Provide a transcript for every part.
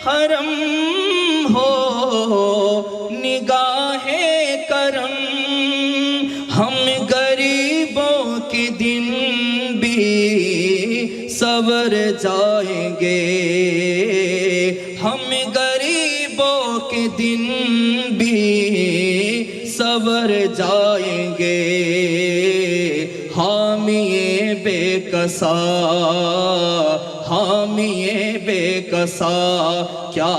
حرم ہو نگاہ کرم، ہم غریبوں کے دن بھی سنور جائیں گے، ہم غریبوں کے دن بھی سنور جائیں گے، حامی بے کسا حامی بے کسا کیا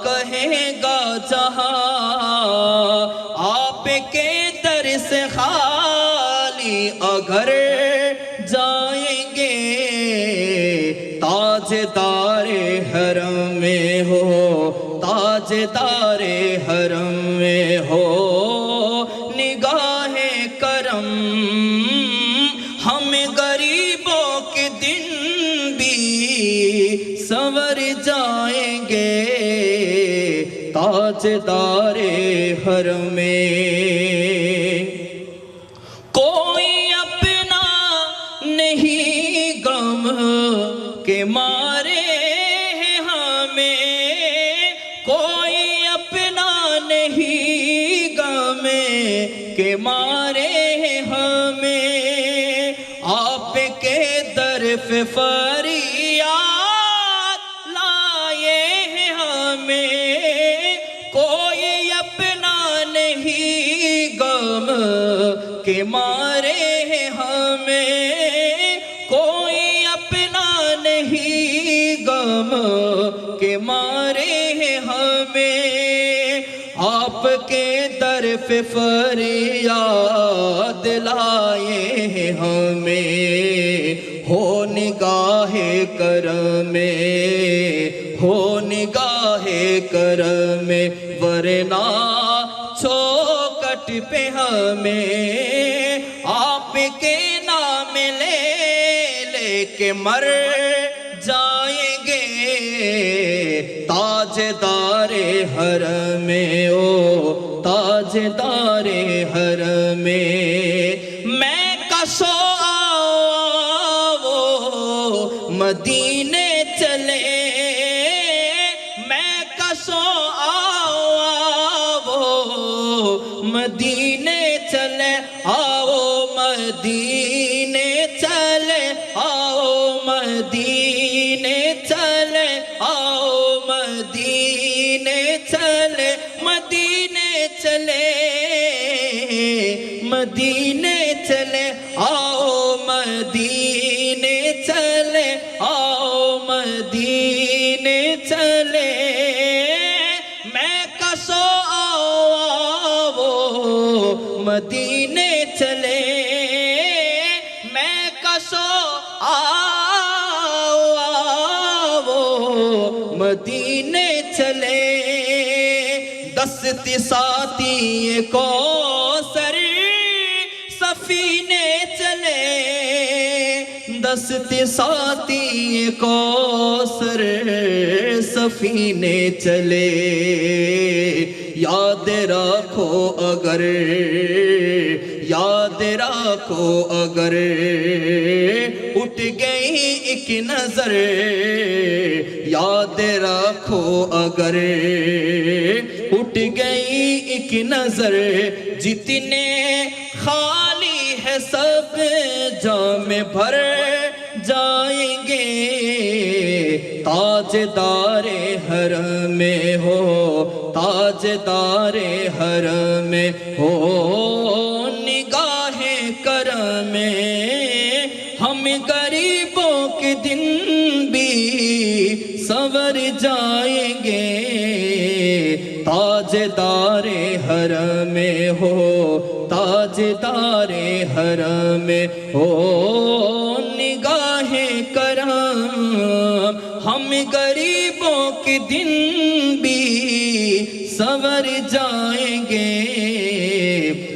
کہے گا جہاں، آپ کے در سے خالی اگر جائیں گے، تاجدار حرم میں ہو تاجدار حرم میں ہو نگاہ کرم، ہم غریبوں کے دن بھی سنور جائیں گے، تاجدار حرم میں۔ کوئی اپنا نہیں غم کے مارے ہیں ہمیں، کوئی اپنا نہیں غم کے مارے ہیں ہمیں، آپ کے در پہ فریاد لائے ہیں ہمیں، کوئی اپنا نہیں غم کے مارے ہیں ہمیں، کوئی اپنا نہیں غم کے مارے ہیں ہمیں، آپ کے در پہ فریاد لائے ہیں ہمیں، ہو نگاہ کرم ہو نگاہ کرم، ورنہ چوکٹ پہ ہمیں آپ کے نام لے لے کے مر جائیں گے، تاجدار حرم او تاجدار حرم، میں کسو آؤ مدینے چلے، میں کسو آؤ مدینے چلے، آؤ مدینے چلے، آؤ مدینے چلے، آؤ مدینے چلے، مدینے چلے مدینے چلے، آؤ مدینے چلے، آؤ مدینے چلے، میں کسو آؤ مدینے چلے، میں کسو آؤ مدینے چلے، دستی ساتھی کوثر سفینے چلے، دستی ساتھی کوثر سفینے چلے، یاد رکھو اگر یاد رکھو اگر اٹھ گئی ایک نظر، یاد رکھو اگر اٹھ گئی ایک نظر، جتنے خالی ہے سب جام بھر جائیں گے، تاجدار حرم میں ہو تاجدار حرم میں ہو نگاہ کرم، ہم غریبوں کے دن بھی سنور جائیں گے، تاجدار حرم میں ہو تاجدار حرم میں ہو نگاہ کرم، ہم غریبوں کے دن بھی سنور جائیں گے،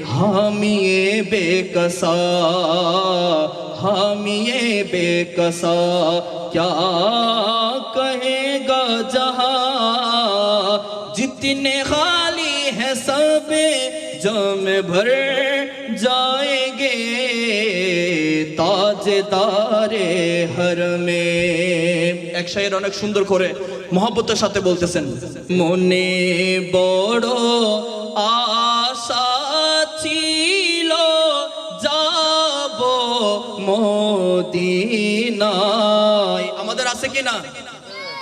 حامی بے کسا حامی بے کسا کیا کہے گا جہاں، جتنے خالی ہے سب جام بھر جائیں گے، তাজদারে হরমে। এক শায়ের অনেক সুন্দর করে মহব্বতের সাথে বলতেছেন, মনে বড় আশা ছিল যাব মদিনায়। আমাদের আছে কিনা?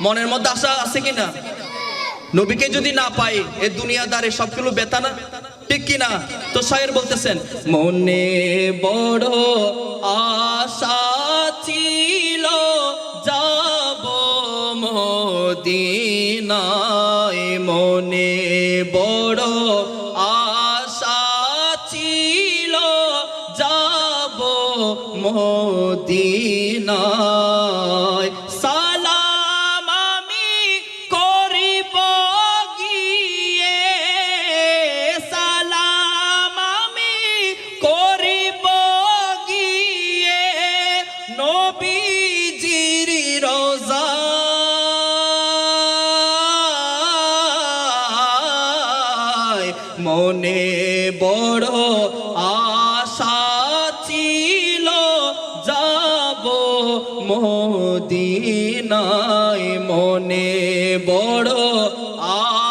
মনের মধ্যে আশা আছে কিনা? নবীকে যদি না পাই এ দুনিয়াদারে সবগুলো বেতা না, ঠিক কিনা? তো শায়ের বলতেছেন, মনে বড় আশা ছিল যাব মদিনায়। মনে বড় আশা ছিল যাব মদিনায়। সালাম আমি করিব গিয়ে, সালাম আমি করিব গিয়ে নবীজির রোজায়। মনে বড় আশা ছিল যাব মদিনায়। মনে বড়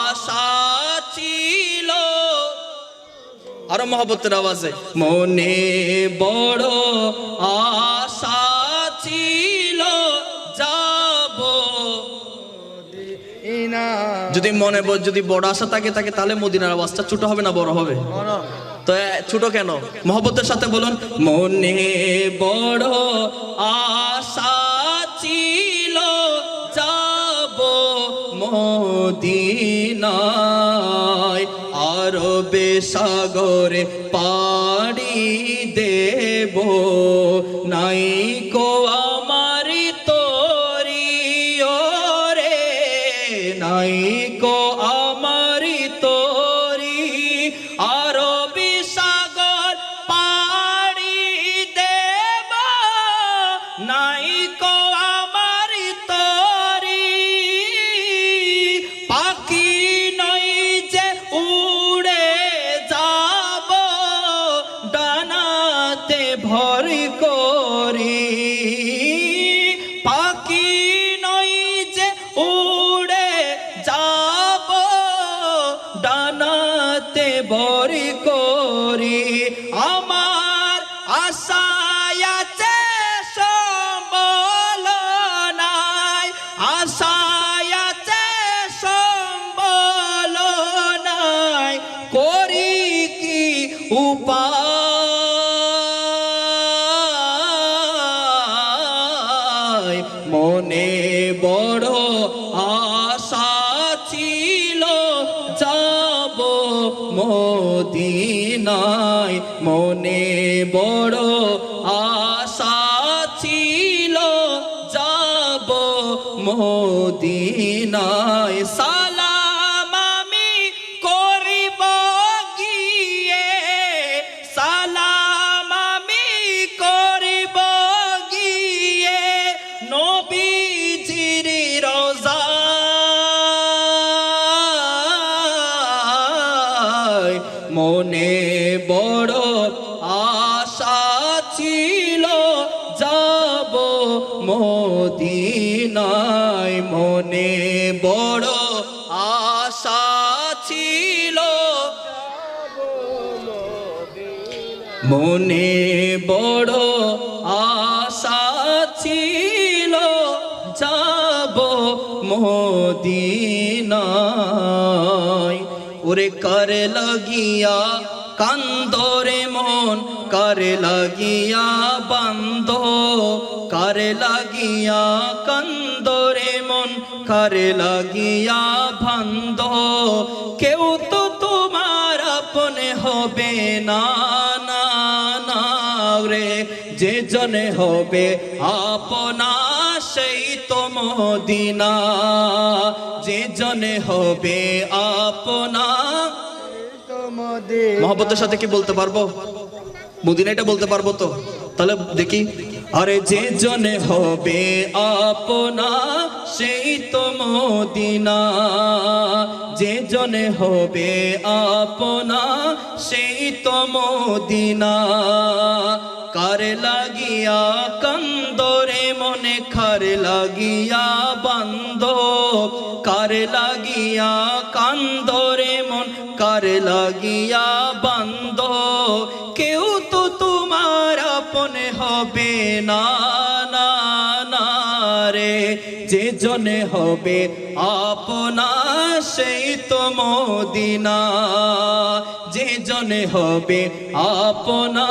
আশা ছিল, আরো মহব্বতের আওয়াজে, মনে বড় আশা ছিল যাব। যদি মনে যদি বড় আশা থাকে তাহলে মদিনার আওয়াজটা ছোট হবে না বড় হবে? তো ছোট কেন? মহব্বতের সাথে বলুন, মনে বড় আশা ছিল যাব মদিনায়। আরবে সাগরে পাড়ি দেব, নাই কো আমার তরি ওরে, নাই কো আমার তরি। আরবি সাগর পাড়ি দেব, নাই কো আমার তরি। পাখি নই যে উড়ে যাব, ডানাতে ভর করি। পাখি নই যে উড়ে যাব, ডানাতে ভর করি। আমার আশায় আছে সম্বল নাই, আশায় আছে সম্বল নাই। করি কি উপায়? মনে বড় আশা ছিল যাব মদিনায়। মনে বড় আশা ছিল যাব মদিনায়। সালাম আমি করিব গিয়ে, সালাম আমি করিব গিয়ে নবীজির রোজায়। মনে বড় আশা ছিল যাব মদিনায়। মনে বড় আশা ছিল, মনে বড় আশা ছিল যাব মদিনায়। ওরে কার লাগিয়া কান্দরে মন, কার লাগিয়া বান্দ, কার লাগিয়া কান্দরে মন, কার লাগিয়া ভান্দ। কেউ তো তোমার আপনে হবে না, না না রে। যে জনে হবে আপনা সেই তো মদিনা, যে জনে হবে আপনা। মহব্বতের সাথে কি বলতে পারবো? মদিনাটা বলতে পারবো তো? তাহলে দেখি, আরে যে জনে হবে আপনা সেই তো মদিনা, যে জনে হবে আপনা সেই তো মদিনা। কার লাগিয়া কান্দরে মনে কার লাগিয়া বান্দ কার লাগিয়া কান্দরে মন কার লাগিয়া বান্দ কেউ তো তোমার আপন হবে না না না রে যে জনে হবে আপনা সেই তো মদিনা যে জনে হবে আপনা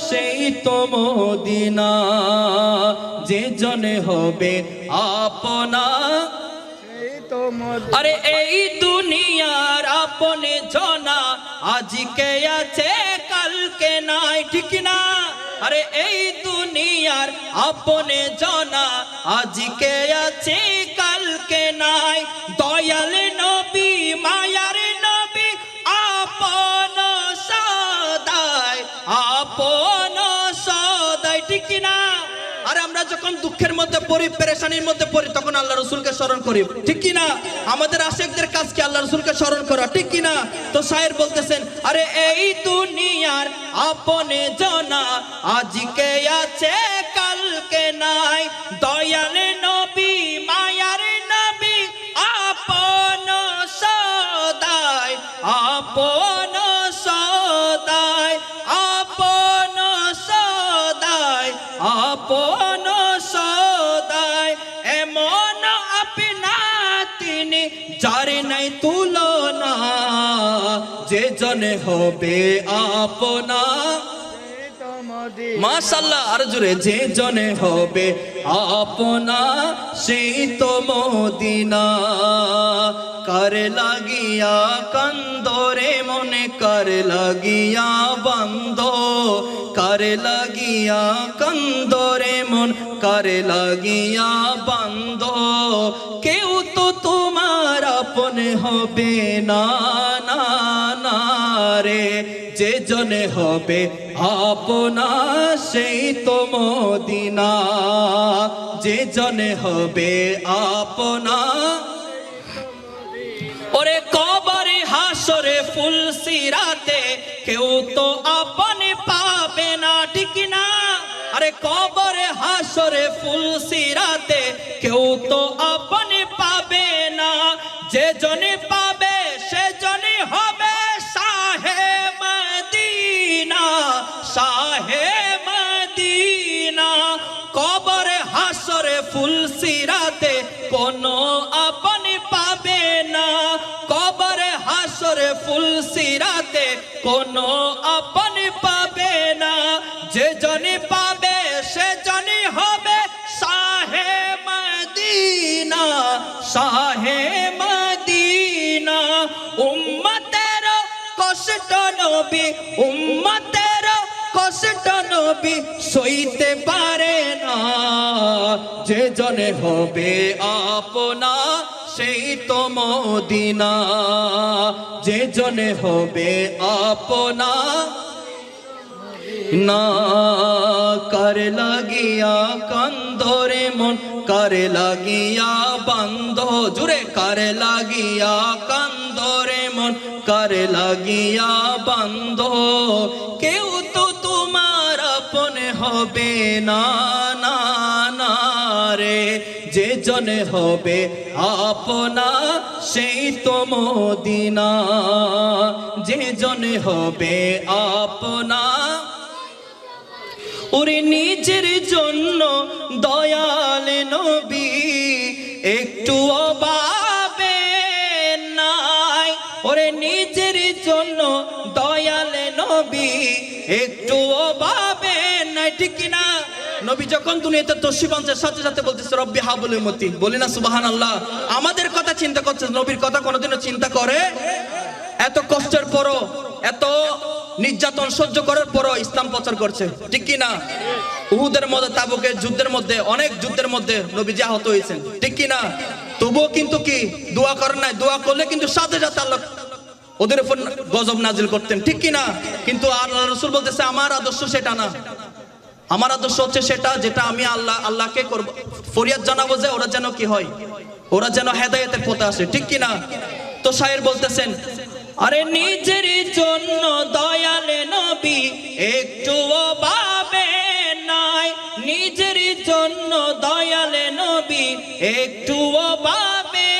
সেই তো মদিনা যে জনে হবে আপনা আরে এই দুনিয়ার আপনে জনা আজকে আছে কালকে নাই ঠিক না আরে এই দুনিয়ার আপনে জনা আজকে আছে কালকে নাই দয়াল নবী মায়ার নবী আপন সদাই ঠিক না আরে আমরা যখন দুঃখের মধ্যে পড়ি পেরেশানির মধ্যে পড়ি তখন আল্লাহ রাসূলকে স্মরণ করি ঠিক কি না আমাদের আশিকদের কাজ কি আল্লাহ রাসূলকে স্মরণ করা ঠিক কি না তো শায়ের বলতেছেন আরে এই দুনিয়ার আপনে জনা আজকে আছে কালকে নাই দয়াল নবী মায়ার নবী আপন সদাই আপন সদাই আপন সদাই আপন সদাই এমন আপনা তিনি যার নাই তুলনা যে জনে হবে আপনা মাশাআল্লাহ আর জোরে যে জনে হবে আপনা সেই তো মদিনা কার লাগিয়া কান্দরে মনে কার লাগিয়া বান্দ কার লাগিয়া কান্দরে মন কার লাগিয়া বান্দ কেউ তো তোমার আপন হবে না না না রে যে জনে হবে আপনা সেই তো মদিনা যে জনে হবে আপনা ওরে কবরে হাসরে ফুল সিরাতে কেউ তো আপন পাবে না ঠিক না আরে কবরে হাসরে ফুল সিরাতে কেউ তো আপন পাবে না যে জনে পাবে সে জনে হবে শাহে মদিনা শাহে মদিনা কবরে হাসরে ফুল সিরাতে কোনো আপন পাবে না কবরে হাসরে ফুল সিরাতে কোনো আপন পাবে না যে জনে পাবে সে জনে হবে শাহে মদিনা শাহে মদিনা উম্মতের কষ্ট নবী উম্মতের কষ্ট নবী সইতে পারে না যে জনে হবে আপনা সেই তো মদিনা যে জনে হবে আপনা না কার লাগিয়া কান্দরে মন কার লাগিয়া বান্দ জুড়ে কার লাগিয়া কান্দরে মন কার লাগিয়া বান্দ কেউ তো তোমার আপন হবে না না না রে যে জনে হবে আপনা সেই তো মদিনা যে জনে হবে আপনা ওরে নিজের জন্য দয়াল নবী একটু অভাবে নাই ওরে নিজের জন্য দয়াল নবী একটু অভাবে নাই ঠিক না নবী যখন দুনিয়াতে তশরিফ আনছে সাথে সাথে বলতেছে রব্বি হাবুল উম্মতি বলি না সুবহানাল্লাহ আমাদের কথা চিন্তা করছে নবীর কথা কোনোদিনও চিন্তা করে এত কষ্টের পরও এত নির্যাতন সহ্য করার পরও ইসলাম প্রচার করছে ঠিক কি না উহুদের মধ্যে তাবুকের যুদ্ধের মধ্যে অনেক যুদ্ধের মধ্যে নবীজি আহত হয়েছেন ঠিক কি না তবুও কিন্তু কি দোয়া করেন নাই দোয়া করলে কিন্তু সাথে সাথে আল্লাহ ওদের উপর গজব নাজিল করতেন ঠিক কি না কিন্তু আল্লাহ রাসূল বলতেছে আমার আদর্শ সেটা না আমার আদর্শ হচ্ছে সেটা যেটা আমি আল্লাহকে করব ফরিয়াদ জানাবো যে ওরা যেন কি হয় ওরা যেন হেদায়েতের পথে আসে ঠিক কি না তো শায়ের বলতেছেন আরে নিজের জন্য দয়াল নবী একটু ভাবে নিজের জন্য দয়াল নবী একটুও ভাবে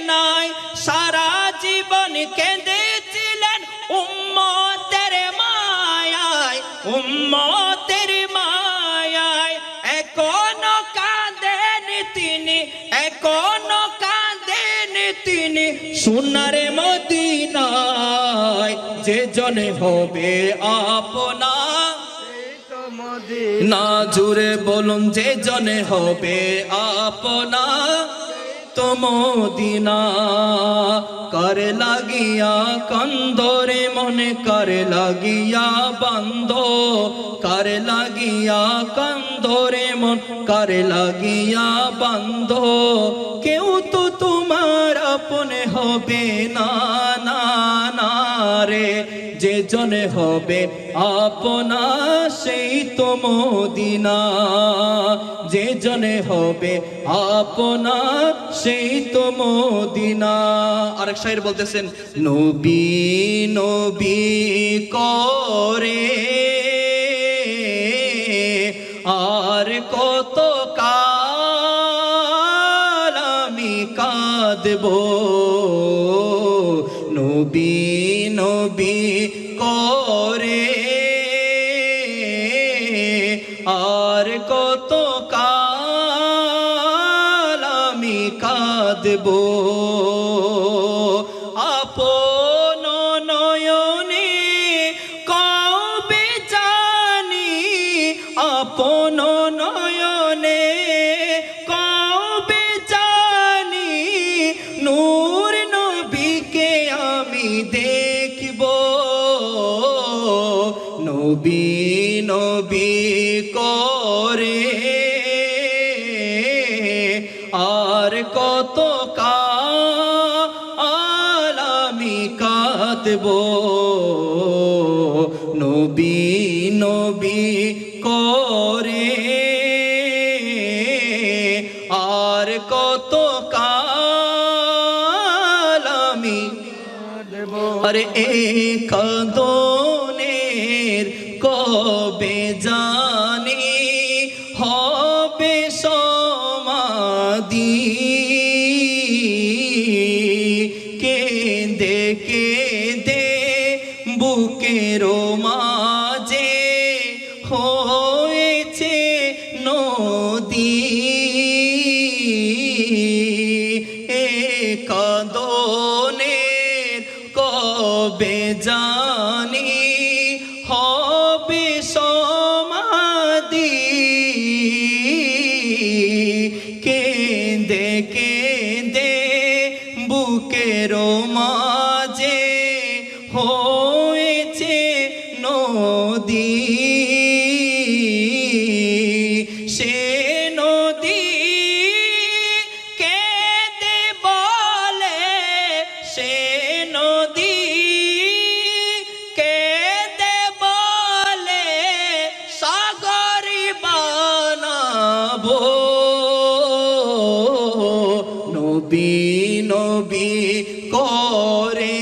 নাই, সারা জীবন কেঁদেছিলেন উম্মতের মায়ায়, উম্মতের মায়ায়। এখনো কাঁদেন তিনি, এখনো কাঁদেন তিনি সোনার মদিনায়। যে জনে হবে আপনা, না জুড়ে বলুন, যে জনে হবে আপনা তো মদিনা। করে লাগিয়া কন্দরে মনে করে লাগিয়া বন্ধ, করে লাগিয়া কন্দরে মন করে লাগিয়া বন্ধ। কেউ তো তোমার আপনে হবে না, না না রে। যে জনে হবে আপনা সেই তো মদিনা, যে জনে হবে আপনা সেই তো মদিনা। আরেক শায়ের বলতেছেন, নবী নবী করে আর কত কাল আমি কাঁদব, নবী নবী করে আর কত কাল আমি কাঁদব। আপন নয়নে কবে জানি, আপন নয়নে কবে জানি নূর নবীকে আমি দেখব, নবী নবী করে আর কত কাল আমি কাঁদব, নবী নবী করে আর কত কাল আমি কাঁদব। আরে এই কাঁদনের কবে জানি হবে সমাধি, কেঁদে কেঁদে বুকের মাঝে হয়েছে নদী। এ কাঁদনের কবে জানি হবে সমাধি, কেঁদে কেঁদে বুকের মাঝে হয়েছে নদী। সে নদী কেঁদে বলে, সে নদী কেঁদে বলে সাগরী বানাবো, নবী নবী করে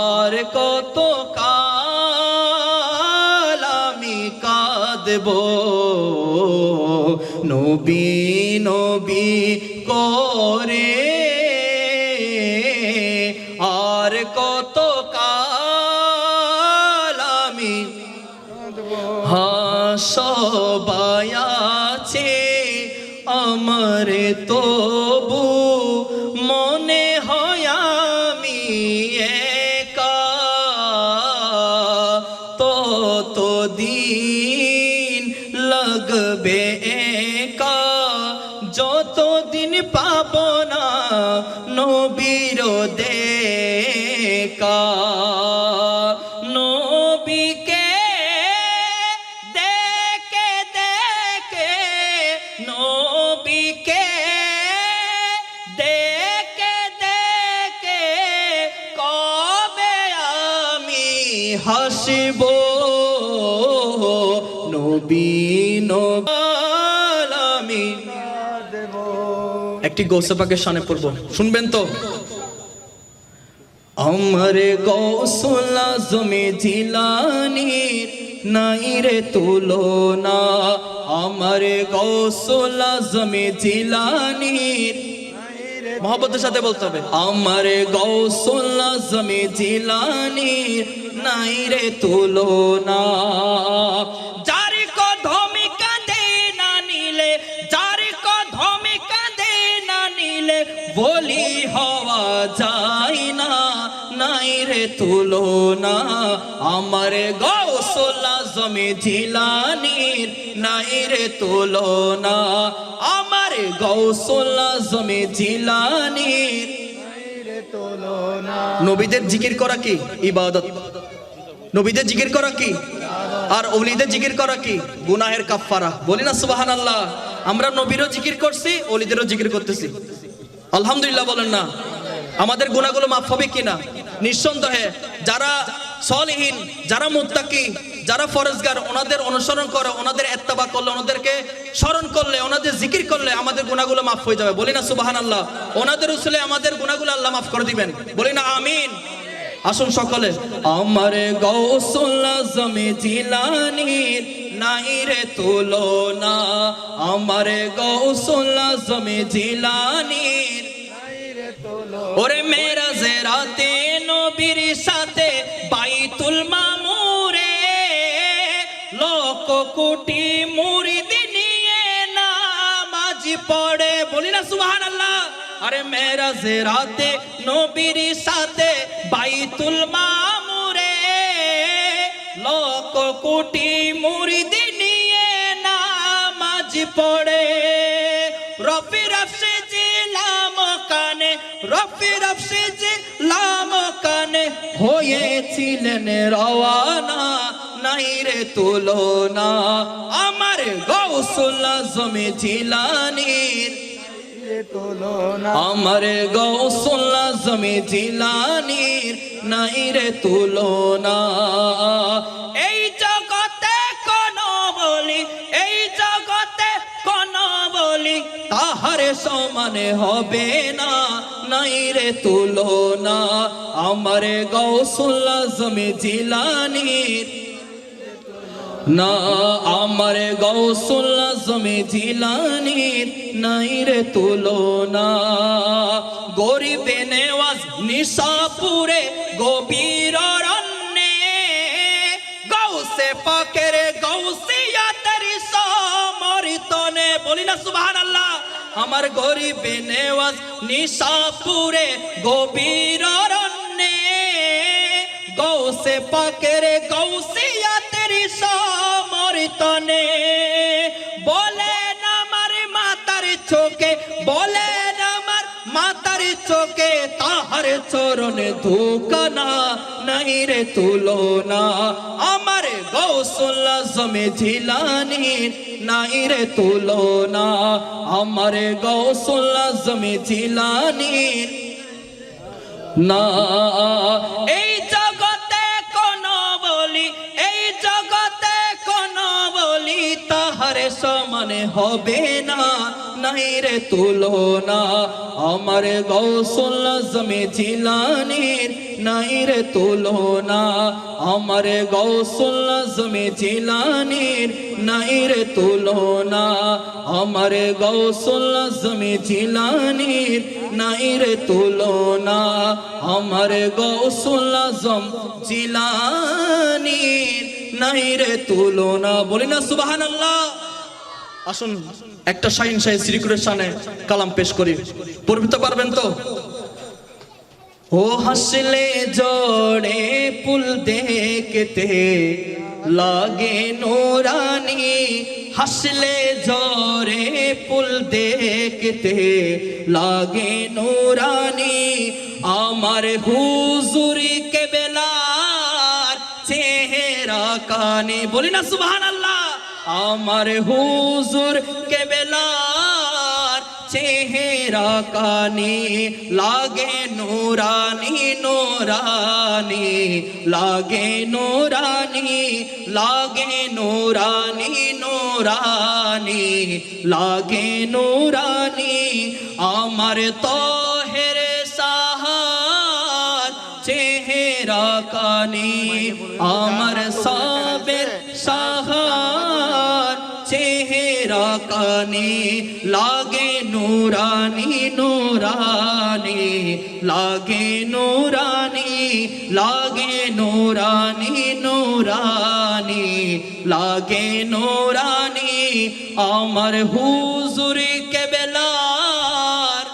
আর কত কাল আমি কাঁদব, নবী নবী করে আর কত কাল আমি কাঁদব। হ্যাঁ সবাই আছে আমার তবু মনে হয় আমি একা, ততদিন লাগবে একা যতদিন পাব না নবীর দেখা। নবীকে দেখে দেখে, নবীকে দেখে দেখে কবে আমি হাসিব, নবী নবী আমি দেব। একটি গৌসে পাকের শানে পড়বো, শুনবেন তো? আমার গৌসুল আজম জিলানীর নাই রে তুলনা আমার গৌসুল আজম জিলানীর মহব্বতের সাথে বলতে হবে। আমার গৌসুল আজম জিলানীর নাই রে তুলনা যার কদমে কাঁদে না নিলে যার কদমে কাঁদে না নিলে বলি হওয়া যায় না নাই রে তুলনা আমার গৌসুল আজম জিলানীর নাই রে তুলনা আমার গৌসুল আজম জিলানীর। নবীদের জিকির করা কি ইবাদত, নবীদের জিকির করা কি, আর ওলিদের জিকির করা কি গুনাহের কাফফারা। বলি না সুবহানাল্লাহ। আমরা নবীরও জিকির করছি, ওলিদেরও জিকির করতেছি, আলহামদুলিল্লাহ বলেন না। আমাদের গুনাহগুলো মাফ হবে কিনা? নিঃসন্দেহে যারা সলিহিন, যারা মুত্তাকি, যারা ফরজগার, ওনাদের অনুসরণ করে, ওনাদের ইত্তেবা করলে, ওনাদেরকে স্মরণ করলে, ওনাদের জিকির করলে আমাদের গুনাহগুলো মাফ হয়ে যাবে। বলি না সুবহানাল্লাহ। ওনাদের উসুলে আমাদের গুনাহগুলো আল্লাহ মাফ করে দিবেন। বলি না আমিন। আসুন সকলে। আমার গৌসুল আজম জিলানীর নাই রে তুলনা আমার গৌসুল আজম জিলানীর। ওরে মেরাজে রাতে নবীর সাথে বাইতুল মামুরে লক্ষ কোটি মুরিদ নিয়ে নামাজ পড়ে। বলি না সুবহানাল্লাহ। আরে মেরাজে রাতে নবীর সাথে বাইতুল মামুরে লক্ষ কোটি মুরিদ নিয়ে নামাজ পড়ে। রফি রফসে জিলাম কানে রফি রফসে জিলাম কানে হয়েছিলেন রওয়ানা নাই রে তুলনা আমার গৌসুল আজম জিলানীর। আমার গৌসুল আজম জিলানীর নাই রে তুলনা। এই জগতে কোন বলি, এই জগতে কোন বলি তাহার সমান হবে না নাই রে তুলনা আমার গৌসুল আজম জিলানীর। না আমার গৌসুল আজম জিলানীর নাই রে তুলনা। গরিবে নেওয়াজ নিশাপুরে গভীর অরণ্যে গৌসে পাকের গৌসিয়াতের সমর্থনে। বলি না সুবহানাল্লাহ। আমার গরিবে নেওয়াজ নিশাপুরে গভীর অরণ্যে গৌসে পাকের গৌসিয়াতের সমর্থনে। বলেন আমার মাতার চোখে, বলেন আমার মাতার চোখে তাহার চরণে ধুকানা নাই রে তুলনা আমার গৌসুল আজম জিলানীর নাই রে তুলনা আমার গৌসুল আজম জিলানীর। না এই জগতে কোন বলি, এই জগতে কোন বলি তাহার সমান হবে না নাই রে তুলনা আমার গৌসুল আজম জিলানীর নাই রে তুলনা আমার গৌসুল আজম জিলানীর নাই রে তুলনা আমার গৌসুল আজম জিলানীর নাই রে তুলনা আমার গৌসুল আজম জিলানীর নাই রে তুলনা। বলি না সুবহানাল্লাহ। আসুন একটা শাহিন শাহী শ্রীকুরের শানে কালাম পেশ করি, পড়তে পারবেন তো? ও হাসলে জোড়ে পুল দেখতে লাগে নুরানি হাসলে জোরে পুল দেখতে লাগে নুরানি আমার হুজুরি কেবলার চেহারা কানে। বলি না সুবহানাল্লাহ। আমার হুজুর কেবলার চেহারা কানে লাগে নুরানি নুরানি লাগে নুরানি লাগে নুরানি নুরানি লাগে নুরানি আমার তোহের সাহার চেহারা কানে আমার সাবের কানে লাগে নুরানি নুরানি লাগে নুরানি লাগে নুরানি নুরানি লাগে নুরানি আমার হুজুর কেবলার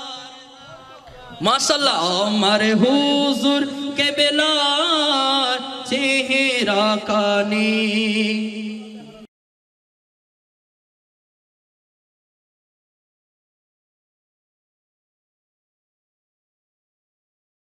মাশাআল্লাহ আমার হুজুর কেবলার চেহারা কানে